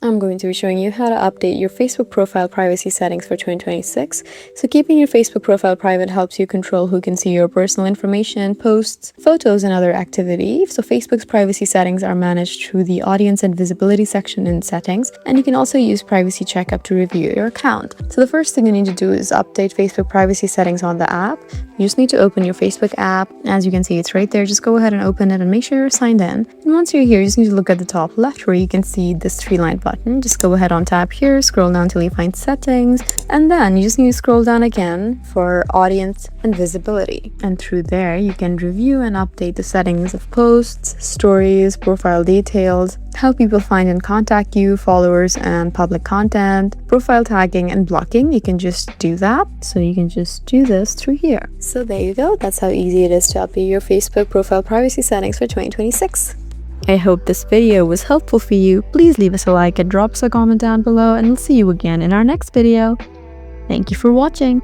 I'm going to be showing you how to update your Facebook profile privacy settings for 2026. So keeping your Facebook profile private helps you control who can see your personal information, posts, photos, and other activity. So Facebook's privacy settings are managed through the audience and visibility section in settings, and you can also use Privacy Checkup to review your account. So the first thing you need to do is update Facebook privacy settings on the app. You just need to open your Facebook app. As you can see, it's right there. Just go ahead and open it and make sure you're signed in. And once you're here, you just need to look at the top left where you can see this three-line button. Just go ahead on tap here, scroll down till you find settings, and then you just need to scroll down again for audience and visibility. And through there, you can review and update the settings of posts, stories, profile details, how people find and contact you, followers and public content, profile tagging and blocking. You can just do that. So you can just do this through here. So there you go. That's how easy it is to update your Facebook profile privacy settings for 2026. I hope this video was helpful for you. Please leave us a like and drop us a comment down below, and we'll see you again in our next video. Thank you for watching.